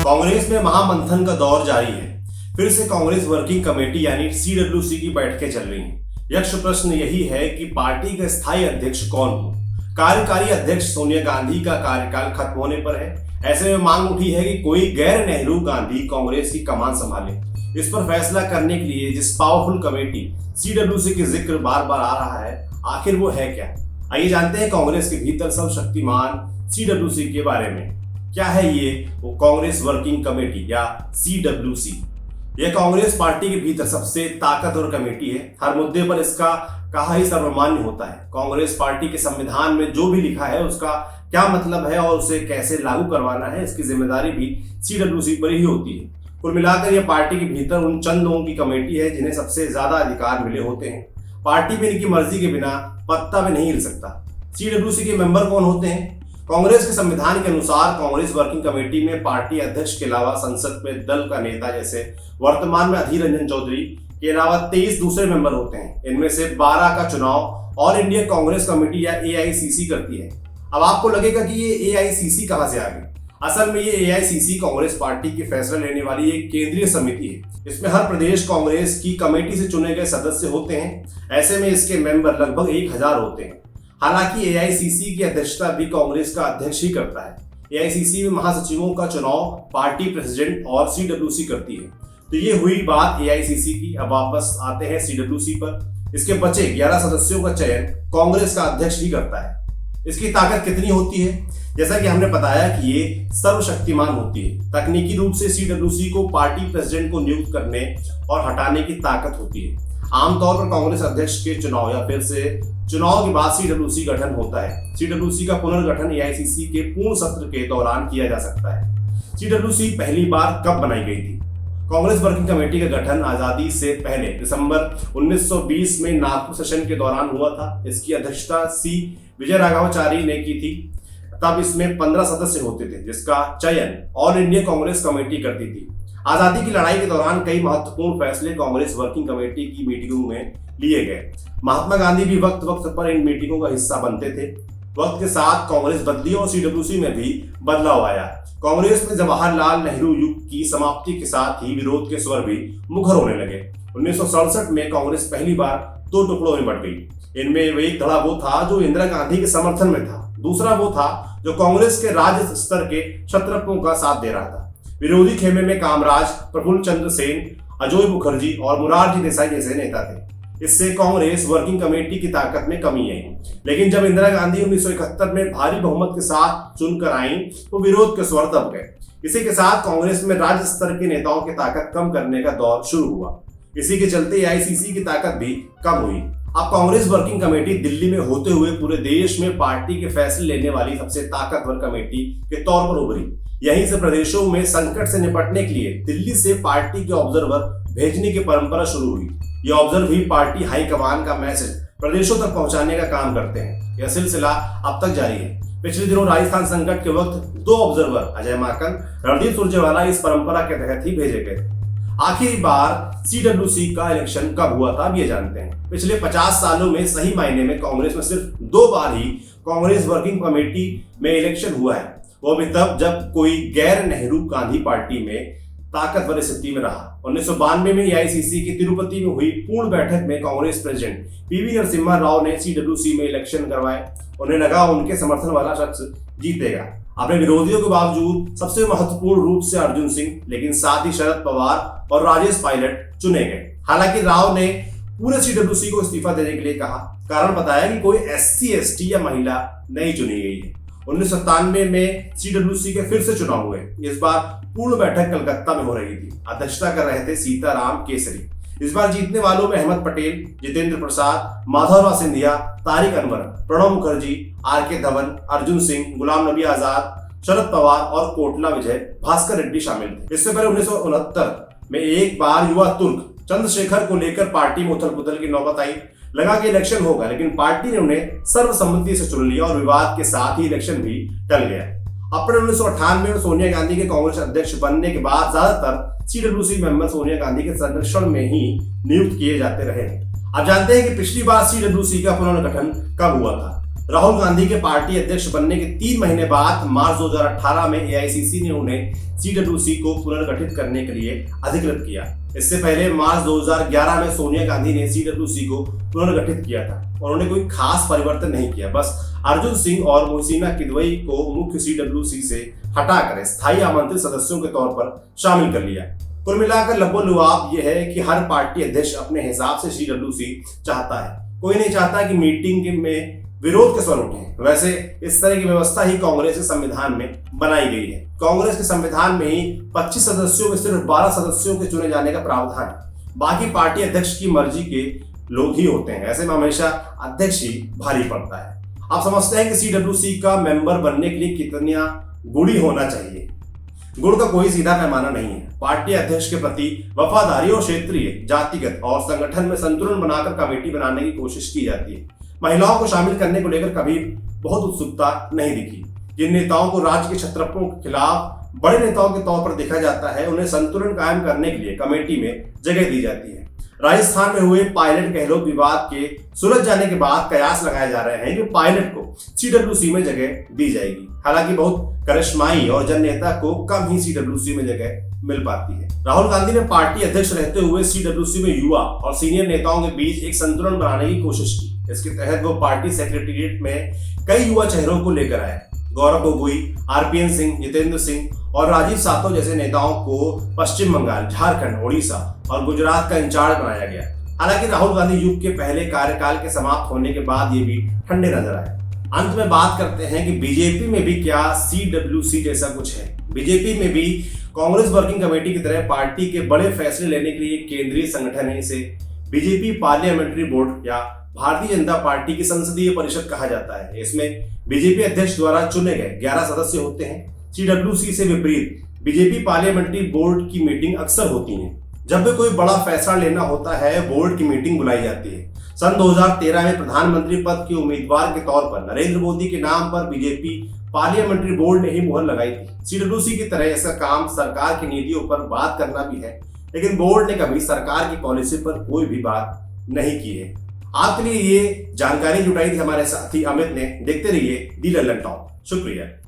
कांग्रेस में महामंथन का दौर जारी है। फिर से कांग्रेस वर्किंग कमेटी यानी सीडब्ल्यूसी की बैठकें चल रही हैं। यक्ष प्रश्न यही है कि पार्टी का स्थायी अध्यक्ष कौन हो। कार्यकारी अध्यक्ष सोनिया गांधी का कार्यकाल खत्म होने पर है। ऐसे में मांग उठी है कि कोई गैर नेहरू गांधी कांग्रेस की कमान संभाले। इस पर फैसला करने के लिए जिस पावरफुल कमेटी सीडब्ल्यूसी की जिक्र बार बार आ रहा है, आखिर वो है क्या? आइए जानते हैं कांग्रेस के भीतर सर्वशक्तिमान सीडब्ल्यूसी के बारे में। क्या है ये वो कांग्रेस वर्किंग कमेटी या सीडब्ल्यूसी? यह कांग्रेस पार्टी के भीतर सबसे ताकतवर कमेटी है। हर मुद्दे पर इसका कहा ही सर्वमान्य होता है। कांग्रेस पार्टी के संविधान में जो भी लिखा है उसका क्या मतलब है और उसे कैसे लागू करवाना है, इसकी जिम्मेदारी भी सीडब्ल्यूसी पर ही होती है। कुल मिलाकर यह पार्टी के भीतर उन चंद लोगों की कमेटी है जिन्हें सबसे ज्यादा अधिकार मिले होते हैं। पार्टी में इनकी मर्जी के बिना पत्ता भी नहीं हिल सकता। सीडब्ल्यूसी के मेंबर कौन होते हैं? कांग्रेस के संविधान के अनुसार कांग्रेस वर्किंग कमेटी में पार्टी अध्यक्ष के अलावा संसद में दल का नेता जैसे वर्तमान में अधीर रंजन चौधरी के अलावा 23 दूसरे मेंबर होते हैं। इनमें से 12 का चुनाव ऑल इंडिया कांग्रेस कमेटी या एआईसीसी करती है। अब आपको लगेगा कि ये एआईसीसी कहां से आ गई। असल में ये एआईसीसी कांग्रेस पार्टी की फैसला लेने वाली एक केंद्रीय समिति है। इसमें हर प्रदेश कांग्रेस की कमेटी से चुने गए सदस्य होते हैं। ऐसे में इसके मेंबर लगभग 1000 होते हैं। हालांकि एआईसीसी की अध्यक्षता भी कांग्रेस का अध्यक्ष ही करता है। एआईसीसी में महासचिवों का चुनाव पार्टी प्रेसिडेंट और सीडब्ल्यूसी करती है। तो ये हुई बात एआईसीसी की। अब वापस आते हैं सीडब्ल्यूसी पर। इसके बचे 11 सदस्यों का चयन कांग्रेस का अध्यक्ष ही करता है। इसकी ताकत कितनी होती है? जैसा कि हमने बताया कि ये सर्वशक्तिमान होती है। तकनीकी रूप से सीडब्ल्यूसी को पार्टी प्रेसिडेंट को नियुक्त करने और हटाने की ताकत होती है। आमतौर पर कांग्रेस अध्यक्ष के चुनाव या फिर से चुनाव के बाद सीडब्ल्यूसी गठन होता है। सीडब्ल्यूसी का पुनर्गठन एआईसीसी के पूर्ण सत्र के दौरान किया जा सकता है। सीडब्ल्यूसी पहली बार कब बनाई गई थी? कांग्रेस वर्किंग कमेटी का गठन आजादी से पहले दिसंबर 1920 में नागपुर सेशन के दौरान हुआ था। इसकी अध्यक्षता सी विजय राघवाचारी ने की थी। तब इसमें 15 सदस्य होते थे जिसका चयन ऑल इंडिया कांग्रेस कमेटी करती थी। आजादी की लड़ाई के दौरान कई महत्वपूर्ण फैसले कांग्रेस वर्किंग कमेटी की मीटिंगों में लिए गए। महात्मा गांधी भी वक्त वक्त पर इन मीटिंगों का हिस्सा बनते थे। वक्त के साथ कांग्रेस बदली और सीडब्ल्यूसी में भी बदलाव आया। कांग्रेस में जवाहरलाल नेहरू युग की समाप्ति के साथ ही विरोध के स्वर भी मुखर होने लगे। 1967 में कांग्रेस पहली बार 2 टुकड़ों में बंट गई। इनमें एक धड़ा वो था जो इंदिरा गांधी के समर्थन में था। दूसरा वो था जो कांग्रेस के राज्य स्तर के क्षत्रपों का साथ दे रहा था। विरोधी खेमे में कामराज, प्रफुल्ल चंद्र सेन, अजय मुखर्जी और मुरारजी देसाई जैसे नेता थे। इससे कांग्रेस वर्किंग कमेटी की ताकत में कमी आई। लेकिन जब इंदिरा गांधी 1971 में भारी बहुमत के साथ चुनकर आई तो विरोध के स्वर दब गए। इसी के साथ कांग्रेस में राज्य स्तर के नेताओं की ताकत कम करने का दौर शुरू हुआ। इसी के चलते एआईसीसी की ताकत भी कम हुई। अब कांग्रेस वर्किंग कमेटी दिल्ली में होते हुए पूरे देश में पार्टी के फैसले लेने वाली सबसे ताकतवर कमेटी के तौर पर उभरी। यहीं से प्रदेशों में संकट से निपटने के लिए दिल्ली से पार्टी के ऑब्जर्वर भेजने की परंपरा शुरू हुई। ये ऑब्जर्वर भी पार्टी हाईकमान का मैसेज प्रदेशों तक पहुंचाने का काम करते हैं। यह सिलसिला अब तक जारी है। पिछले दिनों राजस्थान संकट के वक्त 2 ऑब्जर्वर अजय माकन, रणदीप सुरजेवाला इस परंपरा के तहत ही भेजे गए। आखिरी बार सीडब्ल्यूसी का इलेक्शन कब हुआ था, अब ये जानते हैं। पिछले 50 सालों में सही मायने में कांग्रेस में सिर्फ 2 बार ही कांग्रेस वर्किंग कमेटी में इलेक्शन हुआ है। वो भी तब जब कोई गैर नेहरू गांधी पार्टी में ताकतवर स्थिति में रहा। 1992 में एआईसीसी की तिरुपति में हुई पूर्ण बैठक में कांग्रेस प्रेसिडेंट पीवी नरसिम्हा राव ने सीडब्ल्यूसी में इलेक्शन करवाए। उन्हें लगा उनके समर्थन वाला शख्स जीतेगा। अपने विरोधियों के बावजूद सबसे महत्वपूर्ण रूप से अर्जुन सिंह, लेकिन साथ ही शरद पवार और राजेश पायलट चुने गए। हालांकि राव ने पूरे सीडब्ल्यूसी को इस्तीफा देने के लिए कहा। कारण बताया कि कोई एससी एसटी या महिला नहीं चुनी गई है। 1997 में सीडब्ल्यूसी के फिर से चुनाव हुए। इस बार पूर्ण बैठक कलकत्ता में हो रही थी। अध्यक्षता कर रहे थे सीताराम केसरी। इस बार जीतने वालों में अहमद पटेल, जितेंद्र प्रसाद, माधवराव सिंधिया, तारिक अनवर, प्रणब मुखर्जी, आरके धवन, अर्जुन सिंह, गुलाम नबी आजाद, शरद पवार और कोटला विजय भास्कर रेड्डी शामिल थे। इससे पहले 1969 में एक बार युवा तुर्क चंद्रशेखर को लेकर पार्टी में उथल पुथल की नौबत आई। लगा कि इलेक्शन होगा, लेकिन पार्टी ने उन्हें सर्वसम्मति से चुन लिया और विवाद के साथ ही इलेक्शन भी टल गया। अप्रैल 1998 में सोनिया गांधी के कांग्रेस अध्यक्ष बनने के बाद ज्यादातर सीडब्ल्यूसी मेंबर सोनिया गांधी के संरक्षण में ही नियुक्त किए जाते रहे। अब जानते हैं कि पिछली बार सीडब्ल्यूसी का पुनर्गठन कब हुआ था। राहुल गांधी के पार्टी अध्यक्ष बनने के 3 महीने बाद मार्च 2018 में एआईसीसी ने उन्हें सीडब्ल्यूसी को पुनर्गठित करने के लिए अधिकृत किया। इससे पहले मार्च 2011 में सोनिया गांधी ने सीडब्ल्यूसी को पुनर्गठित किया था। उन्होंने कोई खास परिवर्तन नहीं किया, बस अर्जुन सिंह और मोहसिना किदवई को मुख्य सीडब्ल्यूसी से हटाकर स्थायी आमंत्रित सदस्यों के तौर पर शामिल कर लिया। कुल मिलाकर लबो-लुआब यह है कि हर पार्टी अध्यक्ष अपने हिसाब से सीडब्ल्यूसी चाहता है। कोई नहीं चाहता कि मीटिंग में विरोध के स्वर उठे। वैसे इस तरह की व्यवस्था ही कांग्रेस के संविधान में बनाई गई है। कांग्रेस के संविधान में ही 25 सदस्यों में सिर्फ 12 सदस्यों के चुने जाने का प्रावधान है। बाकी पार्टी अध्यक्ष की मर्जी के लोग ही होते हैं। ऐसे में हमेशा अध्यक्ष ही भारी पड़ता है। आप समझते हैं कि सीडब्ल्यूसी का मेंबर बनने के लिए कितना गुणी होना चाहिए? गुण का कोई सीधा पैमाना नहीं है। पार्टी अध्यक्ष के प्रति वफादारी और क्षेत्रीय, जातिगत और संगठन में संतुलन बनाकर कमेटी बनाने की कोशिश की जाती है। महिलाओं को शामिल करने को लेकर कभी बहुत उत्सुकता नहीं दिखी। जिन नेताओं को राज्य के क्षत्रपों के खिलाफ बड़े नेताओं के तौर पर देखा जाता है, उन्हें संतुलन कायम करने के लिए कमेटी में जगह दी जाती है। राजस्थान में हुए पायलट गहलोत विवाद के सुलझ जाने के बाद कयास लगाए जा रहे हैं कि पायलट को सीडब्ल्यूसी में जगह दी जाएगी। हालांकि बहुत करिश्माई और जननेता को कम ही सीडब्ल्यूसी में जगह मिल पाती है। राहुल गांधी ने पार्टी अध्यक्ष रहते हुए सीडब्ल्यूसी में युवा और सीनियर नेताओं के बीच एक संतुलन बनाने की कोशिश की। इसके तहत वो पार्टी सेक्रेटेरिएट में कई युवा चेहरों को लेकर आए। गौरव गोगोई, आरपीएन सिंह, जितेंद्र सिंह और राजीव सातव जैसे नेताओं को पश्चिम बंगाल, झारखंड, ओडिशा और गुजरात का इंचार्ज बनाया गया। हालांकि राहुल गांधी युग के पहले कार्यकाल के समाप्त होने के बाद ये भी ठंडे नजर आए। अंत में बात करते हैं कि बीजेपी में भी क्या सीडब्ल्यूसी जैसा कुछ है। बीजेपी में भी कांग्रेस वर्किंग कमेटी की तरह पार्टी के बड़े फैसले लेने के लिए केंद्रीय संगठन है। इसे बीजेपी पार्लियामेंट्री बोर्ड या भारतीय जनता पार्टी की संसदीय परिषद कहा जाता है। इसमें बीजेपी अध्यक्ष द्वारा चुने गए 11 सदस्य होते हैं। सीडब्ल्यूसी से विपरीत बीजेपी पार्लियामेंट्री बोर्ड की मीटिंग अक्सर होती है। जब भी कोई बड़ा फैसला लेना होता है, बोर्ड की मीटिंग बुलाई जाती है। सन 2013 में प्रधानमंत्री पद के उम्मीदवार के तौर पर नरेंद्र मोदी के नाम पर बीजेपी पार्लियामेंट्री बोर्ड ने ही मुहर लगाई थी। सीडब्ल्यूसी की तरह ऐसा काम सरकार की नीतियों पर बात करना भी है, लेकिन बोर्ड ने कभी सरकार की पॉलिसी पर कोई भी बात नहीं की है। आपके लिए ये जानकारी जुटाई थी हमारे साथी अमित ने। देखते रहिए दी लल्लन टॉक। शुक्रिया।